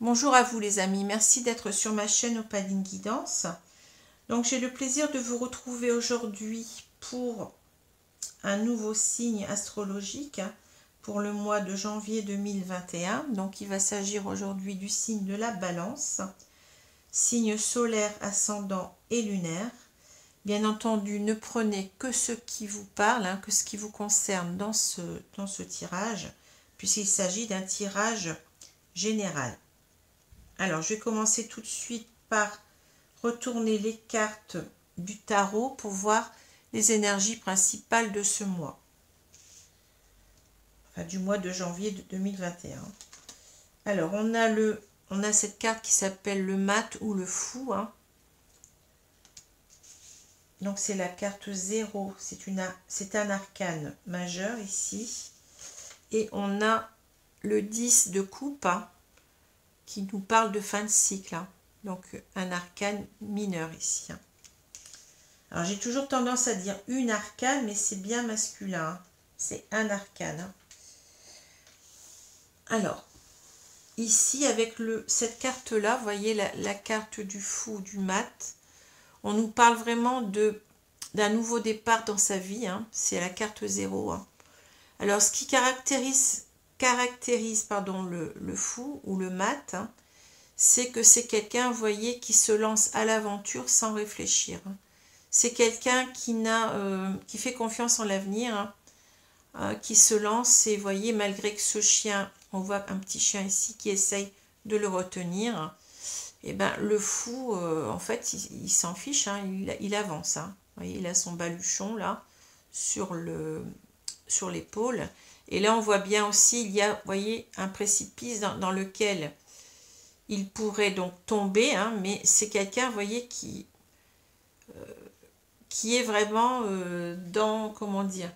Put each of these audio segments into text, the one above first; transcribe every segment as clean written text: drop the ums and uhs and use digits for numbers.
Bonjour à vous les amis, merci d'être sur ma chaîne Opaline Guidance. Donc j'ai le plaisir de vous retrouver aujourd'hui pour un nouveau signe astrologique pour le mois de janvier 2021. Donc il va s'agir aujourd'hui du signe de la Balance, signe solaire, ascendant et lunaire. Bien entendu, ne prenez que ce qui vous parle, que ce qui vous concerne dans ce tirage, puisqu'il s'agit d'un tirage général. Alors, je vais commencer tout de suite par retourner les cartes du tarot pour voir les énergies principales de ce mois. Enfin, du mois de janvier 2021. Alors, on a cette carte qui s'appelle le mat ou le fou. Donc, c'est la carte 0. C'est un arcane majeur ici. Et on a le 10 de coupe qui nous parle de fin de cycle. Donc un arcane mineur ici. Alors j'ai toujours tendance à dire une arcane, mais c'est bien masculin. C'est un arcane. Alors, ici avec cette carte-là, vous voyez la carte du fou, du mat, on nous parle vraiment d'un nouveau départ dans sa vie. C'est la carte 0. Alors ce qui caractérise le fou ou le mat, c'est que c'est quelqu'un, vous voyez, qui se lance à l'aventure sans réfléchir. C'est quelqu'un qui fait confiance en l'avenir, qui se lance, et vous voyez, malgré que ce chien, on voit un petit chien ici qui essaye de le retenir, et ben le fou, en fait, il s'en fiche, il avance. Vous voyez, il a son baluchon là, sur l'épaule. Et là, on voit bien aussi, il y a, vous voyez, un précipice dans lequel il pourrait donc tomber, mais c'est quelqu'un, vous voyez, qui est vraiment dans, comment dire,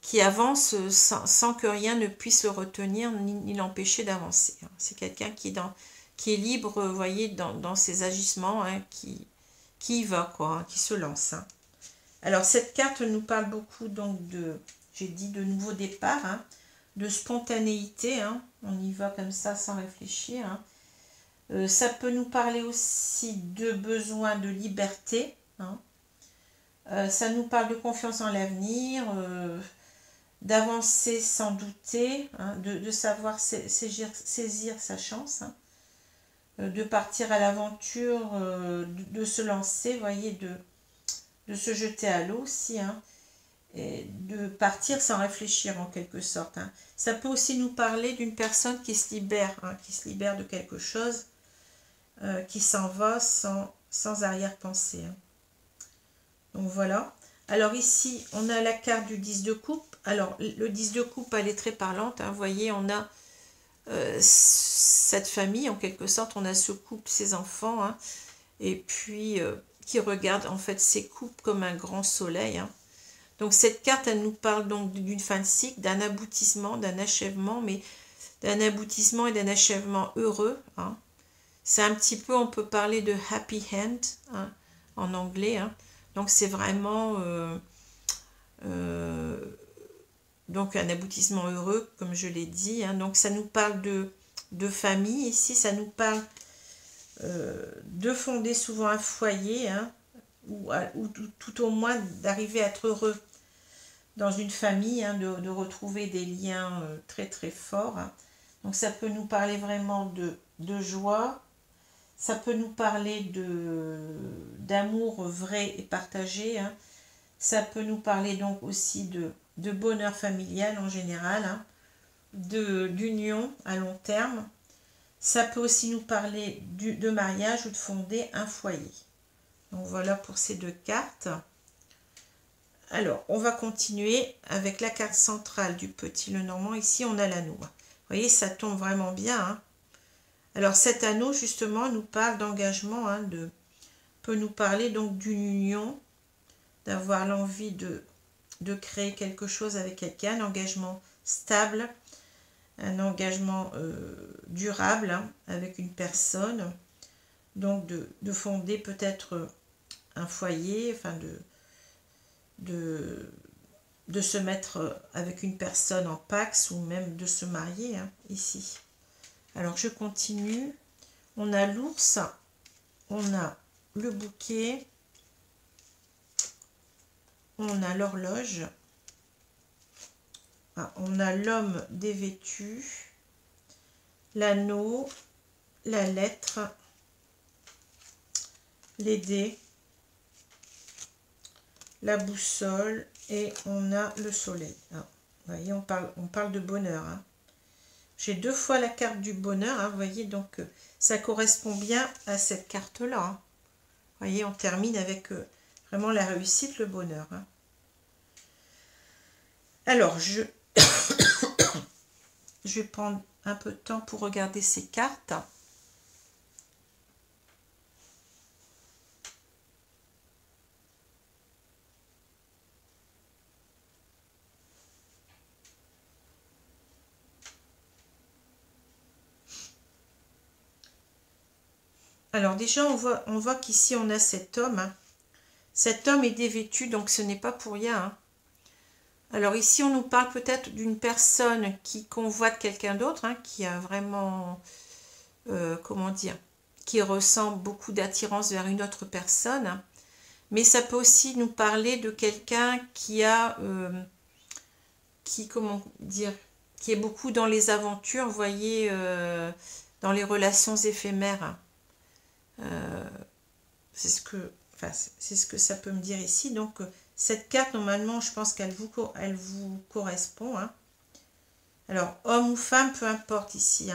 qui avance sans que rien ne puisse le retenir ni l'empêcher d'avancer. C'est quelqu'un qui est libre, vous voyez, dans ses agissements, qui y va, quoi, qui se lance. Alors, cette carte nous parle beaucoup donc j'ai dit, de nouveau départ, de spontanéité, on y va comme ça sans réfléchir. Ça peut nous parler aussi de besoin de liberté. Ça nous parle de confiance en l'avenir, d'avancer sans douter, de savoir saisir sa chance, de partir à l'aventure, de se lancer, vous voyez, de se jeter à l'eau aussi, et de partir sans réfléchir en quelque sorte. Ça peut aussi nous parler d'une personne qui se libère de quelque chose, qui s'en va sans arrière-pensée. Donc voilà. Alors ici, on a la carte du 10 de coupe. Alors le 10 de coupe, elle est très parlante. Vous voyez, on a cette famille, en quelque sorte, on a ce couple, ses enfants, et puis qui regarde en fait ces couples comme un grand soleil. Donc cette carte, elle nous parle donc d'une fin de cycle, d'un aboutissement, d'un achèvement, mais d'un aboutissement et d'un achèvement heureux. C'est un petit peu, on peut parler de happy end en anglais. Donc c'est vraiment donc un aboutissement heureux, comme je l'ai dit. Donc ça nous parle de famille ici, ça nous parle de fonder souvent un foyer, ou tout au moins d'arriver à être heureux dans une famille, de retrouver des liens très très forts. Donc ça peut nous parler vraiment de joie, ça peut nous parler d'amour vrai et partagé, ça peut nous parler donc aussi de bonheur familial en général, d'union à long terme. Ça peut aussi nous parler de mariage ou de fonder un foyer. Donc voilà pour ces deux cartes. Alors, on va continuer avec la carte centrale du Petit Lenormand. Ici, on a l'anneau. Vous voyez, ça tombe vraiment bien. Alors, cet anneau, justement, nous parle d'engagement, peut nous parler donc d'une union, d'avoir l'envie de créer quelque chose avec quelqu'un, un engagement stable, un engagement durable avec une personne, donc de fonder peut-être un foyer, enfin de se mettre avec une personne en pax ou même de se marier ici. Alors, je continue. On a l'ours, on a le bouquet, on a l'horloge, on a l'homme dévêtu, l'anneau, la lettre, les dés, la boussole et on a le soleil. Vous voyez, on parle de bonheur. J'ai 2 fois la carte du bonheur, vous voyez, donc ça correspond bien à cette carte-là. Vous voyez, on termine avec vraiment la réussite, le bonheur. Alors, je vais prendre un peu de temps pour regarder ces cartes. Alors déjà, on voit qu'ici, on a cet homme. Cet homme est dévêtu, donc ce n'est pas pour rien. Alors ici, on nous parle peut-être d'une personne qui convoite quelqu'un d'autre, qui a vraiment, comment dire, qui ressent beaucoup d'attirance vers une autre personne. Mais ça peut aussi nous parler de quelqu'un qui a, comment dire, qui est beaucoup dans les aventures, vous voyez, dans les relations éphémères. C'est ce que ça peut me dire ici. Donc, cette carte, normalement, je pense qu'elle vous correspond. Alors, homme ou femme, peu importe ici.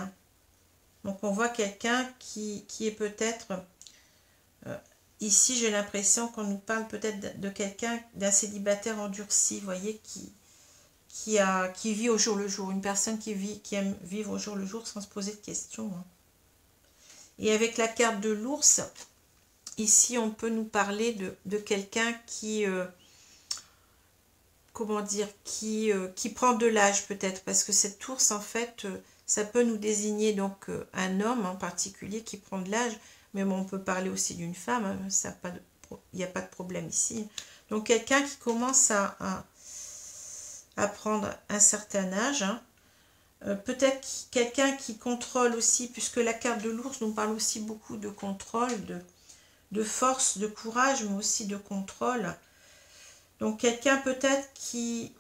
Donc, on voit quelqu'un qui est peut-être... ici, j'ai l'impression qu'on nous parle peut-être de quelqu'un, d'un célibataire endurci, vous voyez, qui vit au jour le jour. Une personne qui aime vivre au jour le jour sans se poser de questions. Et avec la carte de l'ours, ici, on peut nous parler de quelqu'un qui, comment dire, qui prend de l'âge peut-être, parce que cet ours, en fait, ça peut nous désigner donc un homme en particulier qui prend de l'âge, mais bon, on peut parler aussi d'une femme, il n'y a pas de problème ici. Donc, quelqu'un qui commence à prendre un certain âge, peut-être quelqu'un qui contrôle aussi, puisque la carte de l'ours nous parle aussi beaucoup de contrôle, de force, de courage, mais aussi de contrôle. Donc quelqu'un peut-être qui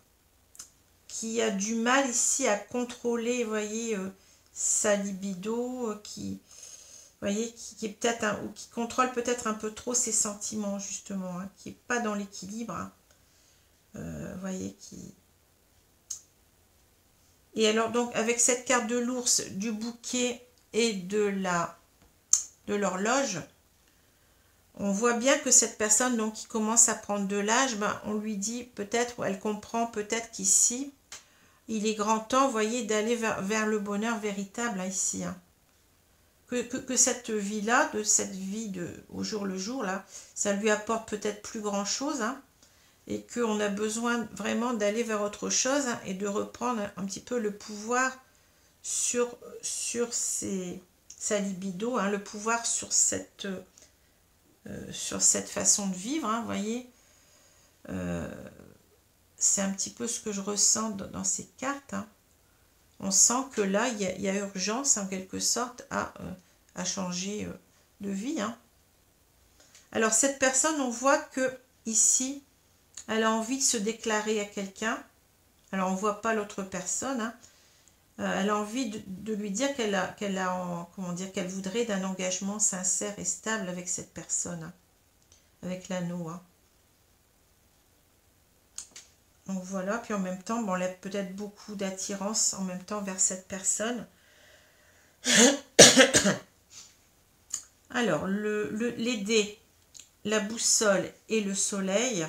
a du mal ici à contrôler, vous voyez, sa libido, qui est peut-être ou qui contrôle peut-être un peu trop ses sentiments, justement, qui n'est pas dans l'équilibre. Vous voyez, Et alors, donc, avec cette carte de l'ours, du bouquet et de l'horloge, on voit bien que cette personne donc, qui commence à prendre de l'âge, on lui dit peut-être, ou elle comprend peut-être qu'ici, il est grand temps, vous voyez, d'aller vers le bonheur véritable, ici. Que cette vie-là, de cette vie au jour le jour, là, ça lui apporte peut-être plus grand-chose, et qu'on a besoin vraiment d'aller vers autre chose et de reprendre un petit peu le pouvoir sur sa libido, le pouvoir sur cette façon de vivre, vous voyez. C'est un petit peu ce que je ressens dans ces cartes. On sent que là, il y a urgence en quelque sorte à changer de vie. Alors cette personne, on voit que ici, elle a envie de se déclarer à quelqu'un. Alors, on ne voit pas l'autre personne. Elle a envie de lui dire qu'elle voudrait d'un engagement sincère et stable avec cette personne, avec l'anneau. Donc voilà, puis en même temps, elle a peut-être beaucoup d'attirance en même temps vers cette personne. Alors, les dés, la boussole et le soleil.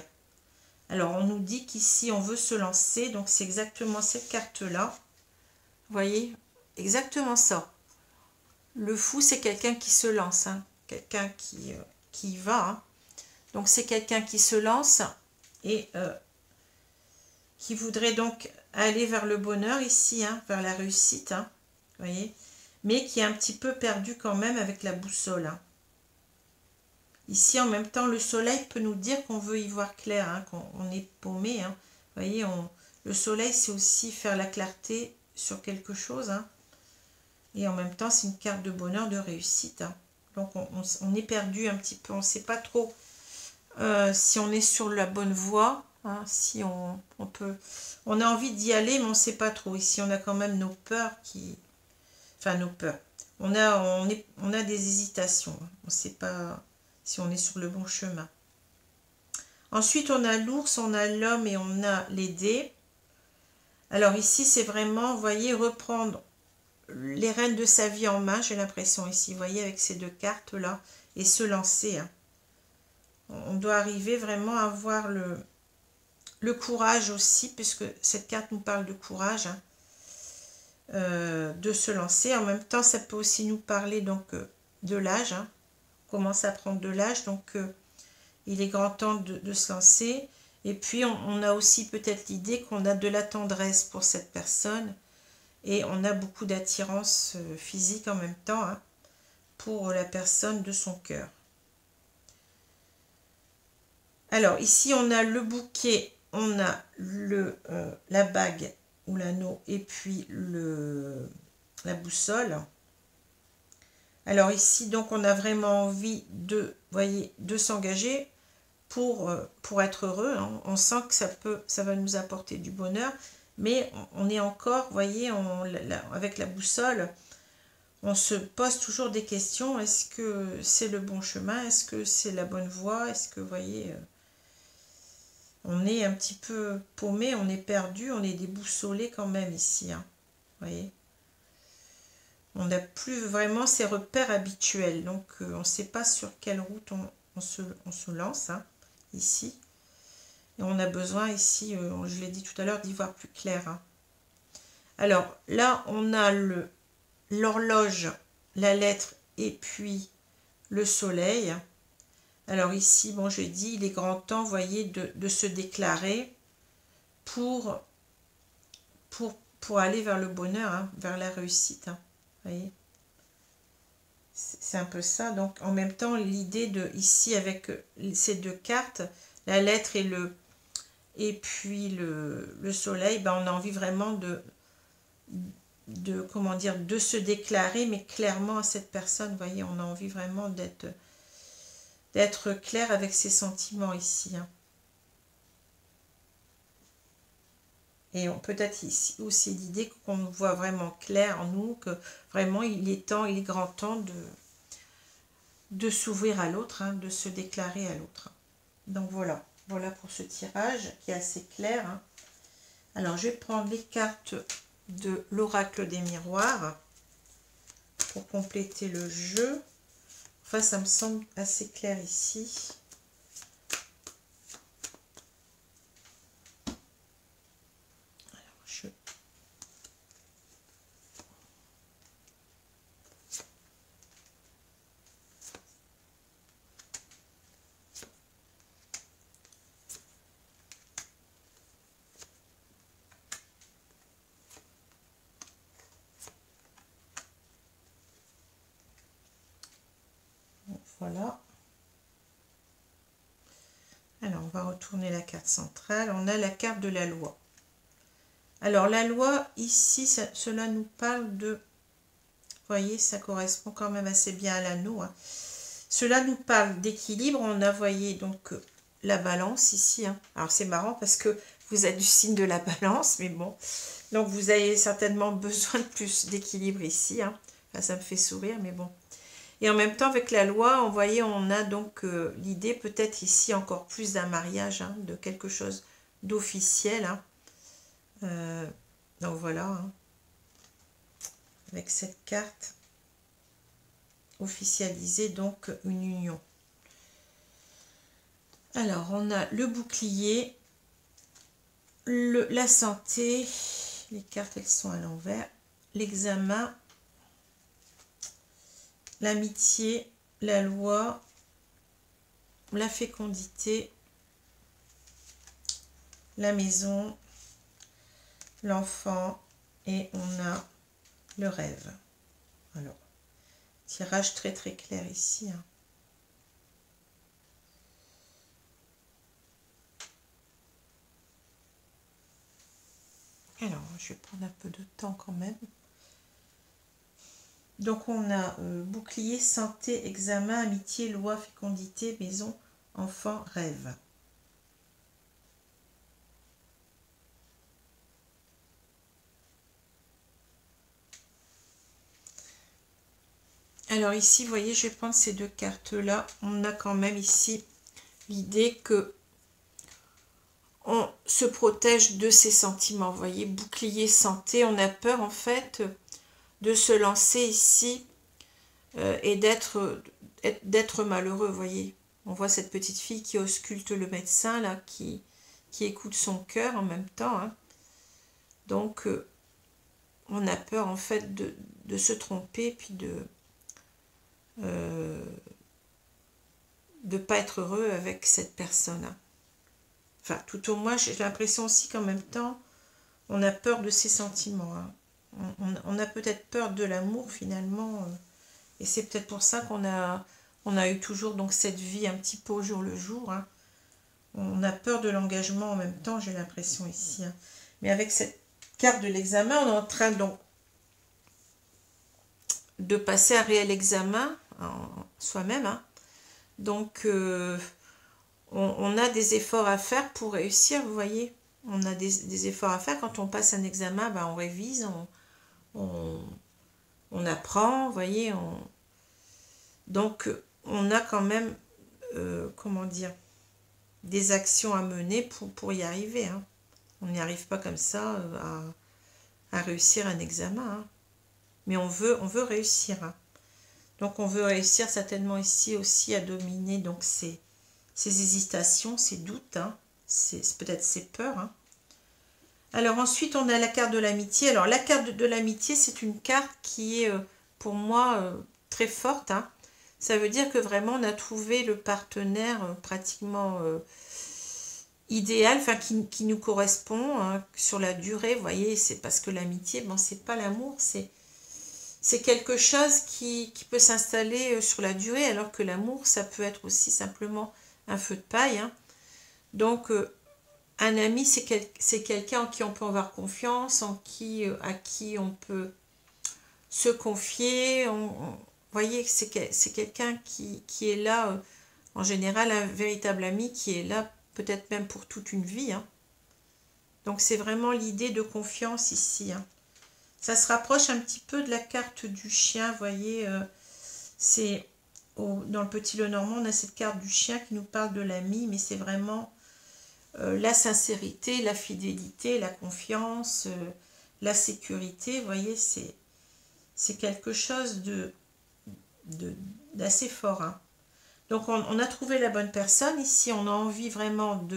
Alors, on nous dit qu'ici, on veut se lancer. Donc, c'est exactement cette carte-là. Vous voyez, exactement ça. Le fou, c'est quelqu'un qui se lance. Quelqu'un qui y va. Donc, c'est quelqu'un qui se lance et qui voudrait donc aller vers le bonheur ici, vers la réussite. Vous voyez, mais qui est un petit peu perdu quand même avec la boussole. Ici, en même temps, le soleil peut nous dire qu'on veut y voir clair, qu'on est paumé. Vous voyez, le soleil, c'est aussi faire la clarté sur quelque chose. Et en même temps, c'est une carte de bonheur, de réussite. Hein. Donc, on est perdu un petit peu. On ne sait pas trop si on est sur la bonne voie. Hein, si on peut... On a envie d'y aller, mais on ne sait pas trop. Ici, on a quand même nos peurs qui... Enfin, nos peurs. On a des hésitations. On ne sait pas si on est sur le bon chemin. Ensuite, on a l'ours, on a l'homme et on a les dés. Alors ici, c'est vraiment, vous voyez, reprendre les rênes de sa vie en main, j'ai l'impression ici, vous voyez, avec ces deux cartes-là, et se lancer. Hein. On doit arriver vraiment à avoir le courage aussi, puisque cette carte nous parle de courage, hein, de se lancer. En même temps, ça peut aussi nous parler donc de l'âge. Hein. On commence à prendre de l'âge, donc il est grand temps de se lancer. Et puis, on a aussi peut-être l'idée qu'on a de la tendresse pour cette personne. Et on a beaucoup d'attirance physique en même temps, hein, pour la personne de son cœur. Alors, ici, on a le bouquet, on a la bague ou l'anneau et puis la boussole. Alors ici, donc, on a vraiment envie de, voyez, de s'engager pour être heureux. Hein. On sent que ça va nous apporter du bonheur, mais on est encore, voyez, avec la boussole, on se pose toujours des questions. Est-ce que c'est le bon chemin? Est-ce que c'est la bonne voie? Est-ce que, vous voyez, on est un petit peu paumé, on est perdu, on est déboussolé quand même ici. Hein, vous voyez, on n'a plus vraiment ses repères habituels. Donc, on ne sait pas sur quelle route on se lance, hein, ici. Et on a besoin ici, je l'ai dit tout à l'heure, d'y voir plus clair. Hein. Alors, là, on a l'horloge, la lettre et puis le soleil. Alors ici, bon, je dis, il est grand temps, vous voyez, de se déclarer pour aller vers le bonheur, hein, vers la réussite. Hein, vous voyez, c'est un peu ça. Donc, en même temps, l'idée de, ici, avec ces deux cartes, la lettre et puis le soleil, ben, on a envie vraiment comment dire, de se déclarer, mais clairement à cette personne. Vous voyez, on a envie vraiment d'être clair avec ses sentiments ici. Hein. Et peut-être ici aussi l'idée qu'on voit vraiment clair en nous, que vraiment il est grand temps de s'ouvrir à l'autre, hein, de se déclarer à l'autre. Donc voilà, voilà pour ce tirage qui est assez clair. Hein. Alors je vais prendre les cartes de l'oracle des miroirs pour compléter le jeu. Enfin, ça me semble assez clair ici. Alors, voilà. Alors, on va retourner la carte centrale. On a la carte de la loi. Alors, la loi, ici, cela nous parle de... Vous voyez, ça correspond quand même assez bien à l'anneau. Hein. Cela nous parle d'équilibre. On a, voyé, donc la balance ici. Hein. Alors, c'est marrant parce que vous êtes du signe de la balance, mais bon. Donc, vous avez certainement besoin de plus d'équilibre ici. Hein. Enfin, ça me fait sourire, mais bon. Et en même temps, avec la loi, on voyait, on a donc l'idée peut-être ici encore plus d'un mariage, hein, de quelque chose d'officiel. Hein. Donc voilà, hein, avec cette carte officialisée, donc une union. Alors, on a le bouclier, la santé, les cartes, elles sont à l'envers, l'examen, l'amitié, la loi, la fécondité, la maison, l'enfant et on a le rêve. Alors, tirage très très clair ici. Hein. Alors, je vais prendre un peu de temps quand même. Donc on a bouclier, santé, examen, amitié, loi, fécondité, maison, enfant, rêve. Alors ici, vous voyez, je vais prendre ces deux cartes-là. On a quand même ici l'idée que on se protège de ses sentiments. Vous voyez, bouclier, santé, on a peur en fait de se lancer ici et d'être malheureux, vous voyez. On voit cette petite fille qui ausculte le médecin, là, qui écoute son cœur en même temps. Hein. Donc, on a peur, en fait, de se tromper, puis de pas être heureux avec cette personne. Hein. Enfin, tout au moins, j'ai l'impression aussi qu'en même temps, on a peur de ses sentiments. Hein. On a peut-être peur de l'amour, finalement, et c'est peut-être pour ça qu'on a eu toujours donc cette vie un petit peu au jour le jour. Hein. On a peur de l'engagement en même temps, j'ai l'impression ici. Hein. Mais avec cette carte de l'examen, on est en train donc de passer un réel examen en soi-même. Hein. Donc, on a des efforts à faire pour réussir, vous voyez. On a des efforts à faire. Quand on passe un examen, ben, on révise, on apprend, vous voyez. Donc, on a quand même, comment dire, des actions à mener pour y arriver. Hein. On n'y arrive pas comme ça à réussir un examen. Hein. Mais on veut réussir. Hein. Donc, on veut réussir certainement ici aussi à dominer donc ces hésitations, ces doutes, hein. C'est peut-être ces peurs. Hein. Alors ensuite, on a la carte de l'amitié. Alors la carte de l'amitié, c'est une carte qui est pour moi très forte. Hein. Ça veut dire que vraiment on a trouvé le partenaire pratiquement idéal, enfin qui nous correspond hein, sur la durée. Vous voyez, c'est parce que l'amitié, bon, c'est pas l'amour, c'est quelque chose qui peut s'installer sur la durée, alors que l'amour, ça peut être aussi simplement un feu de paille. Hein. Donc, un ami, c'est quelqu'un en qui on peut avoir confiance, à qui on peut se confier. Vous voyez, c'est quelqu'un qui est là, en général, un véritable ami qui est là, peut-être même pour toute une vie. Hein. Donc, c'est vraiment l'idée de confiance ici. Hein. Ça se rapproche un petit peu de la carte du chien, vous voyez, c'est dans le Petit Lenormand, on a cette carte du chien qui nous parle de l'ami, mais c'est vraiment la sincérité, la fidélité, la confiance, la sécurité, vous voyez, c'est quelque chose d'assez fort. Hein. Donc on a trouvé la bonne personne, ici on a envie vraiment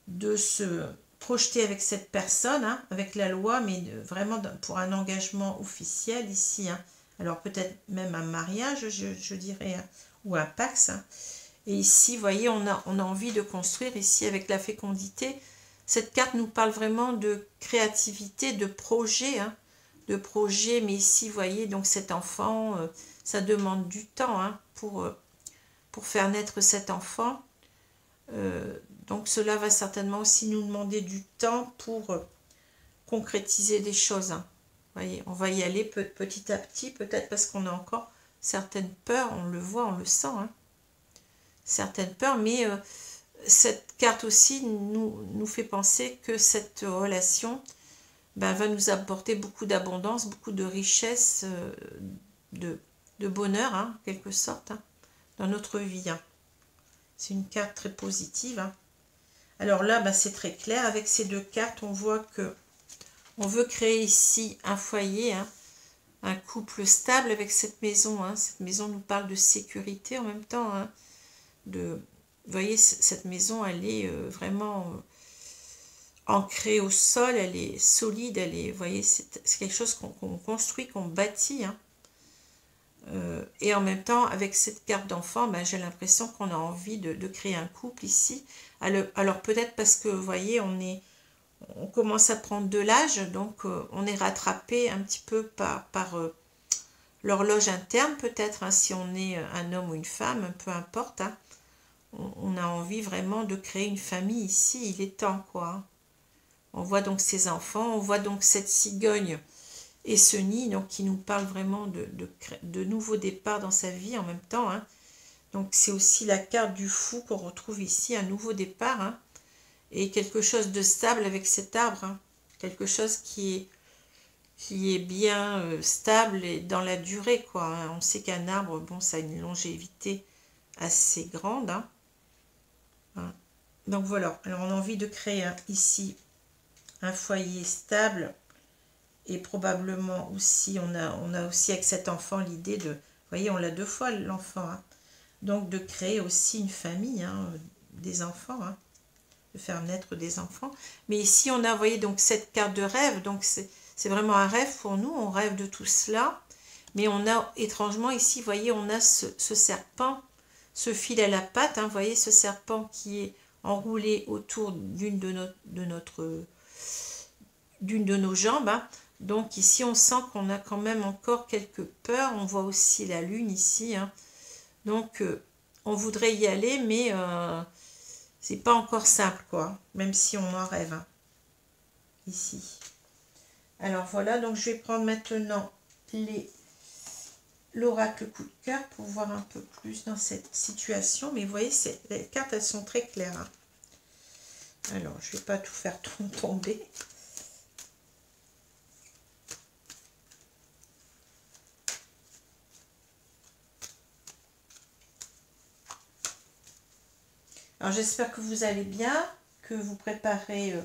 de se projeter avec cette personne, hein, avec la loi, mais vraiment pour un engagement officiel ici. Hein. Alors peut-être même un mariage, je dirais, hein, ou un pax. Hein. Et ici, vous voyez, on a envie de construire ici avec la fécondité. Cette carte nous parle vraiment de créativité, de projet, hein, mais ici, vous voyez, donc cet enfant, ça demande du temps hein, pour faire naître cet enfant. Donc cela va certainement aussi nous demander du temps pour concrétiser des choses. Hein. Vous voyez, on va y aller petit à petit, peut-être parce qu'on a encore certaines peurs, on le voit, on le sent. Hein. Certaines peurs, mais cette carte aussi nous fait penser que cette relation ben, va nous apporter beaucoup d'abondance, beaucoup de richesse, de bonheur, hein, en quelque sorte, hein, dans notre vie. Hein. C'est une carte très positive. Hein. Alors là, ben, c'est très clair. Avec ces deux cartes, on voit que on veut créer ici un foyer, hein, un couple stable avec cette maison. Hein. Cette maison nous parle de sécurité en même temps. Hein, vous voyez, cette maison, elle est vraiment ancrée au sol, elle est solide, vous voyez, c'est quelque chose qu'on construit, qu'on bâtit. Hein. Et en même temps, avec cette carte d'enfant, ben, j'ai l'impression qu'on a envie de créer un couple ici. Alors peut-être parce que, vous voyez, on commence à prendre de l'âge, donc on est rattrapé un petit peu par l'horloge interne, peut-être, hein, si on est un homme ou une femme, peu importe. Hein. On a envie vraiment de créer une famille ici, il est temps, quoi. On voit donc ces enfants, on voit donc cette cigogne Et ce nid, donc, qui nous parle vraiment de nouveaux départs dans sa vie en même temps. Hein. Donc, c'est aussi la carte du fou qu'on retrouve ici, un nouveau départ. Hein, et quelque chose de stable avec cet arbre. Hein, quelque chose qui est bien stable et dans la durée, quoi. Hein. On sait qu'un arbre, bon, ça a une longévité assez grande. Hein. Hein. Donc, voilà. Alors, on a envie de créer ici un foyer stable. Et probablement aussi, on a aussi avec cet enfant l'idée de, vous voyez, on l'a 2 fois l'enfant, hein, donc de créer aussi une famille, hein, des enfants, hein, de faire naître des enfants. Mais ici, on a, vous voyez, donc cette carte de rêve, donc c'est vraiment un rêve pour nous, on rêve de tout cela. Mais on a, étrangement, ici, vous voyez, on a ce serpent, ce fil à la patte, hein, vous voyez, ce serpent qui est enroulé autour d'une de nos jambes, hein. Donc ici, on sent qu'on a quand même encore quelques peurs. On voit aussi la lune ici. Hein. Donc, on voudrait y aller, mais c'est pas encore simple, quoi. Même si on en rêve. Hein, ici. Alors voilà, donc je vais prendre maintenant l'oracle coup de cœur pour voir un peu plus dans cette situation. Mais vous voyez, les cartes, elles sont très claires. Hein. Alors, je vais pas tout faire tomber. Alors j'espère que vous allez bien, que vous préparez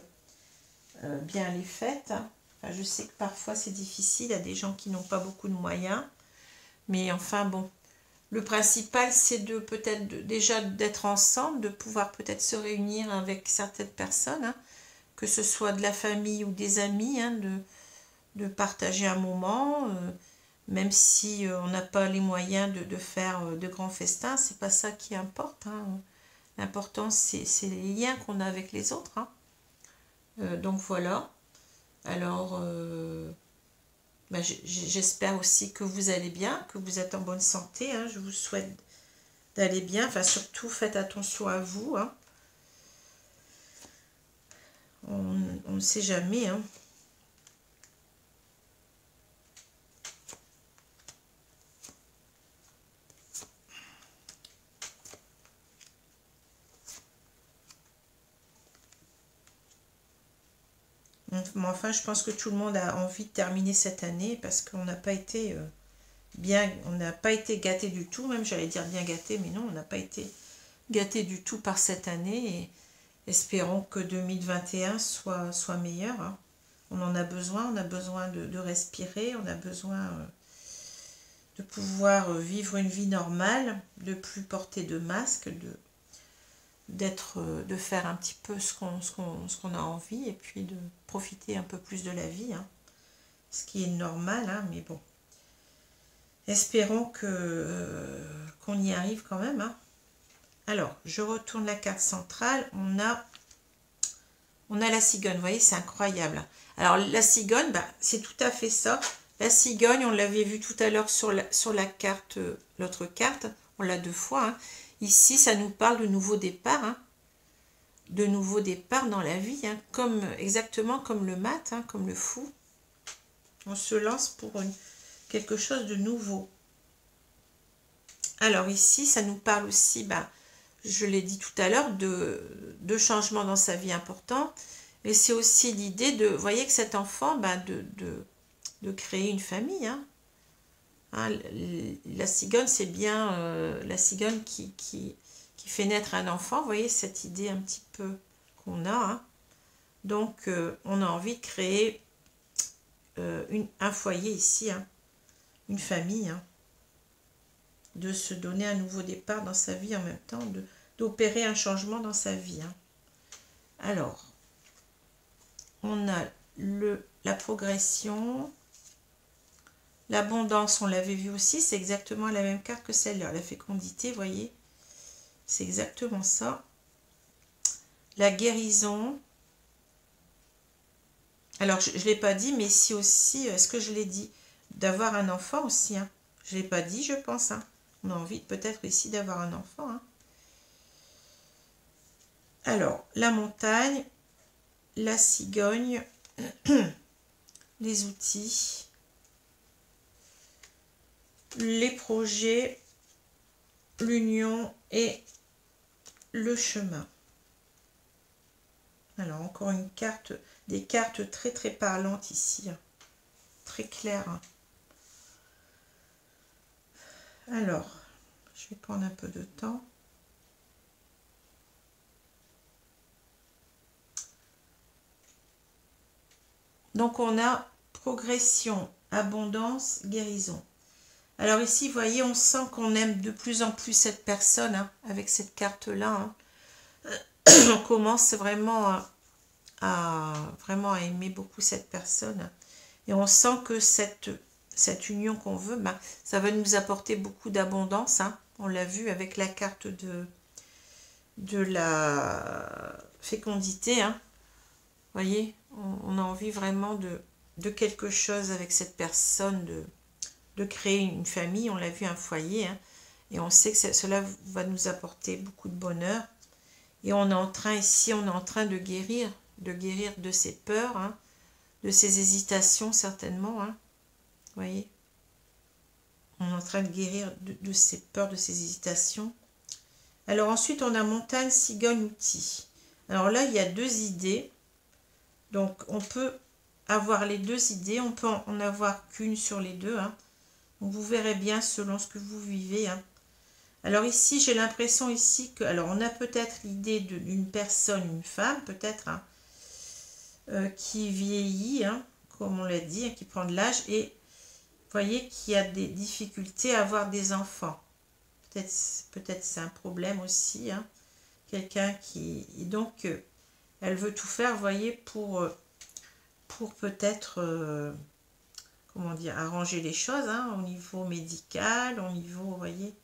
bien les fêtes. Enfin, je sais que parfois c'est difficile, il y a des gens qui n'ont pas beaucoup de moyens. Mais enfin bon, le principal c'est de peut-être déjà d'être ensemble, de pouvoir peut-être se réunir avec certaines personnes, hein, que ce soit de la famille ou des amis, hein, de partager un moment, même si on n'a pas les moyens de faire de grands festins, c'est pas ça qui importe. Hein. L'important, c'est les liens qu'on a avec les autres. Hein. Donc voilà. Alors, j'espère aussi que vous allez bien, que vous êtes en bonne santé. Hein. Je vous souhaite d'aller bien. Enfin, surtout, faites attention à vous. Hein. On ne sait jamais. Hein. Mais enfin, je pense que tout le monde a envie de terminer cette année parce qu'on n'a pas été bien, on n'a pas été gâté du tout, même j'allais dire bien gâté, mais non, on n'a pas été gâté du tout par cette année et espérons que 2021 soit meilleur. Hein. On en a besoin, on a besoin de respirer, on a besoin de pouvoir vivre une vie normale, de plus porter de masque, de faire un petit peu ce qu'on a envie et puis de profiter un peu plus de la vie, hein, ce qui est normal, hein, mais bon. Espérons qu'on y arrive quand même. Hein. Alors, je retourne la carte centrale. On a la cigogne, vous voyez, c'est incroyable. Alors, la cigogne, bah, c'est tout à fait ça. La cigogne, on l'avait vu tout à l'heure sur la carte, l'autre carte, on l'a 2 fois. Hein. Ici, ça nous parle de nouveaux départs, hein. De nouveaux départs dans la vie, hein. Exactement comme le mat, hein, comme le fou. On se lance pour quelque chose de nouveau. Alors ici, ça nous parle aussi, bah, je l'ai dit tout à l'heure, de changements dans sa vie importants. Et c'est aussi l'idée de, vous voyez que cet enfant, bah, de créer une famille. Hein. Hein, la cigogne, c'est bien la cigogne qui fait naître un enfant. Vous voyez cette idée un petit peu qu'on a. Hein. Donc, on a envie de créer un foyer ici, hein, une famille. Hein. De se donner un nouveau départ dans sa vie en même temps, d'opérer un changement dans sa vie. Hein. Alors, on a la progression, l'abondance, on l'avait vu aussi, c'est exactement la même carte que celle-là, la fécondité, vous voyez, c'est exactement ça. La guérison, alors je ne l'ai pas dit, mais ici aussi, est-ce que je l'ai dit, d'avoir un enfant aussi, hein. Je ne l'ai pas dit, je pense, hein. On a envie peut-être ici d'avoir un enfant. Hein. Alors, la montagne, la cigogne, les outils. les projets, l'union et le chemin. Alors, encore une carte, des cartes très très parlantes ici, hein, très claires. Hein. Alors, je vais prendre un peu de temps. Donc, on a progression, abondance, guérison. Alors ici, vous voyez, on sent qu'on aime de plus en plus cette personne, hein, avec cette carte-là. Hein. On commence vraiment à aimer beaucoup cette personne. Et on sent que cette union qu'on veut, bah, ça va nous apporter beaucoup d'abondance. Hein. On l'a vu avec la carte de la fécondité. Hein. Vous voyez, on a envie vraiment de quelque chose avec cette personne, de créer une famille, on l'a vu, un foyer, hein, et on sait que cela va nous apporter beaucoup de bonheur. Et on est en train, ici, on est en train de guérir de ses peurs, hein, de ses hésitations certainement, hein, vous voyez. On est en train de guérir de ses peurs, de ses hésitations. Alors ensuite, on a montagne, cigogne, outil. Alors là, il y a deux idées. Donc on peut avoir les deux idées, on peut en avoir qu'une sur les deux, hein. Donc, vous verrez bien selon ce que vous vivez. Hein. Alors ici, j'ai l'impression ici que... Alors, on a peut-être l'idée d'une personne, une femme, peut-être, hein, qui vieillit, hein, comme on l'a dit, hein, qui prend de l'âge. Et vous voyez qu'il y a des difficultés à avoir des enfants. Peut-être c'est un problème aussi. Hein. Quelqu'un qui... Et donc, elle veut tout faire, vous voyez, pour peut-être... comment dire, arranger les choses, hein, au niveau médical, au niveau, vous voyez,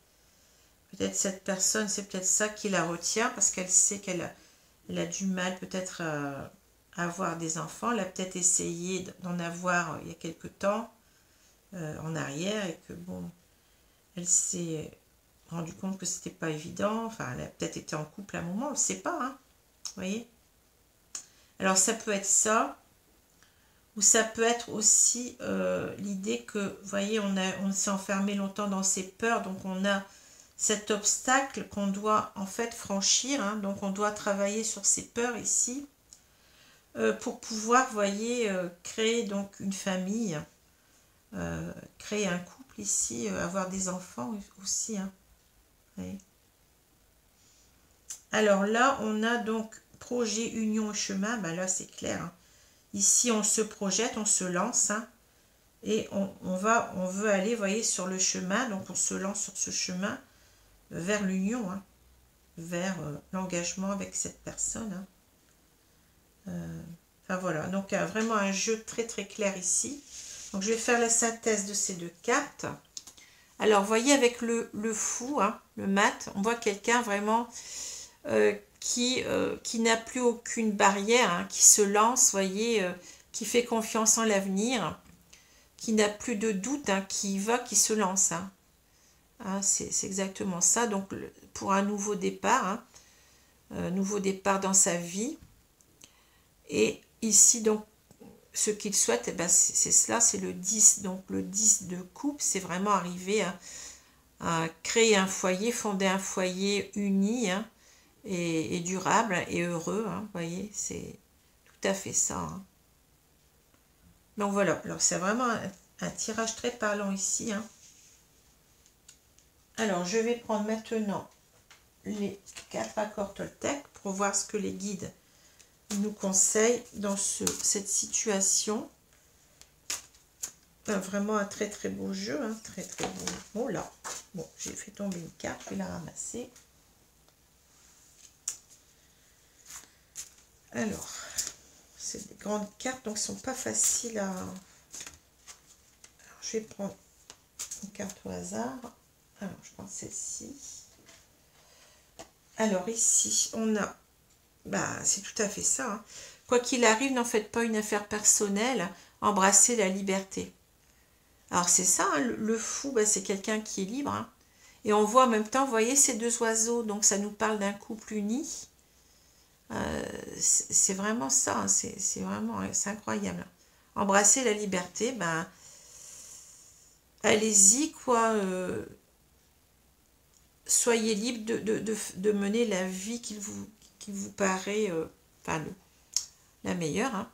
peut-être cette personne, c'est peut-être ça qui la retient, parce qu'elle sait qu'elle a du mal peut-être à avoir des enfants, elle a peut-être essayé d'en avoir il y a quelque temps, en arrière, et que bon, elle s'est rendue compte que c'était pas évident, enfin, elle a peut-être été en couple à un moment, on ne sait pas, hein, vous voyez. Alors, ça peut être ça, ou ça peut être aussi l'idée que, vous voyez, on s'est enfermé longtemps dans ses peurs, donc on a cet obstacle qu'on doit en fait franchir, hein, donc on doit travailler sur ses peurs ici, pour pouvoir, vous voyez, créer donc une famille, créer un couple ici, avoir des enfants aussi. Hein, oui. Alors là, on a donc projet, union et chemin, ben là c'est clair, hein. Ici, on se projette, on se lance, hein, et on veut aller, vous voyez, sur le chemin. Donc, on se lance sur ce chemin vers l'union, hein, vers l'engagement avec cette personne. Hein. Enfin, voilà. Donc, vraiment un jeu très, très clair ici. Donc, je vais faire la synthèse de ces deux cartes. Alors, vous voyez, avec le fou, hein, le mat, on voit quelqu'un vraiment... qui n'a plus aucune barrière, hein, qui se lance, voyez, qui fait confiance en l'avenir, qui n'a plus de doute, hein, qui va, qui se lance. Hein. Hein, c'est exactement ça. Donc, pour un nouveau départ, hein, nouveau départ dans sa vie. Et ici, donc, ce qu'il souhaite, eh ben, c'est cela, c'est le 10. Donc, le 10 de coupe, c'est vraiment arriver à créer un foyer, fonder un foyer uni, hein, et durable et heureux, hein, vous voyez, c'est tout à fait ça. Hein. Donc voilà, alors c'est vraiment un tirage très parlant ici. Hein. Alors je vais prendre maintenant les 4 accords Toltec pour voir ce que les guides nous conseillent dans cette situation. Vraiment un très très beau jeu, hein, très très beau. Oh là, bon, j'ai fait tomber une carte, je vais la ramasser. Alors, c'est des grandes cartes, donc elles ne sont pas faciles à... Alors, je vais prendre une carte au hasard. Alors, je prends celle-ci. Alors, ici, on a... Bah, c'est tout à fait ça. Hein. Quoi qu'il arrive, n'en faites pas une affaire personnelle. Embrassez la liberté. Alors, c'est ça, hein, le fou, bah, c'est quelqu'un qui est libre. Hein. Et on voit en même temps, vous voyez, ces deux oiseaux. Donc, ça nous parle d'un couple uni. C'est vraiment ça, hein, c'est vraiment, c'est incroyable. Embrasser la liberté, ben, allez-y, quoi. Soyez libre de mener la vie qui vous paraît enfin, la meilleure. Hein.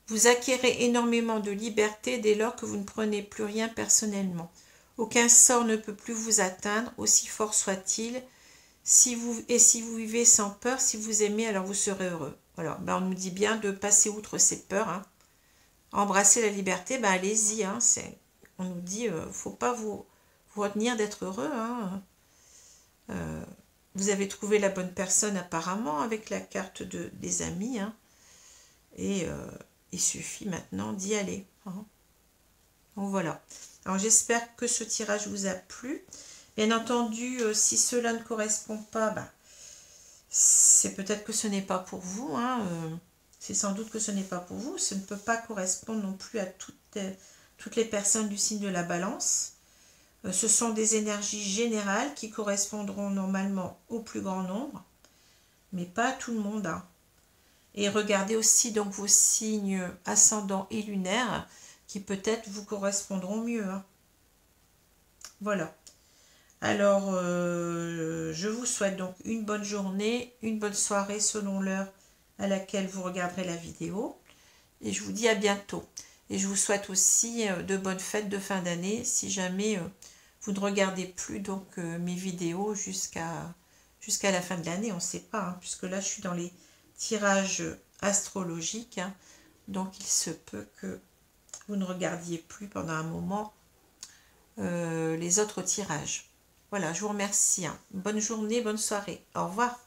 Vous acquérez énormément de liberté dès lors que vous ne prenez plus rien personnellement. Aucun sort ne peut plus vous atteindre, aussi fort soit-il. Si vous vivez sans peur, si vous aimez, alors vous serez heureux. Alors, ben on nous dit bien de passer outre ces peurs. Hein. Embrasser la liberté, ben allez-y. Hein, on nous dit, faut pas vous retenir d'être heureux. Hein. Vous avez trouvé la bonne personne apparemment avec la carte des amis. Hein. Et il suffit maintenant d'y aller. Hein. Donc voilà. Alors j'espère que ce tirage vous a plu. Bien entendu, si cela ne correspond pas, bah, c'est peut-être que ce n'est pas pour vous. Hein. C'est sans doute que ce n'est pas pour vous. Ce ne peut pas correspondre non plus à toutes les personnes du signe de la Balance. Ce sont des énergies générales qui correspondront normalement au plus grand nombre, mais pas à tout le monde. Hein. Et regardez aussi donc vos signes ascendants et lunaires qui peut-être vous correspondront mieux. Hein. Voilà. Alors, je vous souhaite donc une bonne journée, une bonne soirée selon l'heure à laquelle vous regarderez la vidéo. Et je vous dis à bientôt. Et je vous souhaite aussi de bonnes fêtes de fin d'année si jamais vous ne regardez plus donc mes vidéos jusqu'à la fin de l'année. On ne sait pas, hein, puisque là je suis dans les tirages astrologiques. Hein, donc il se peut que vous ne regardiez plus pendant un moment les autres tirages. Voilà, je vous remercie. Hein. Bonne journée, bonne soirée. Au revoir.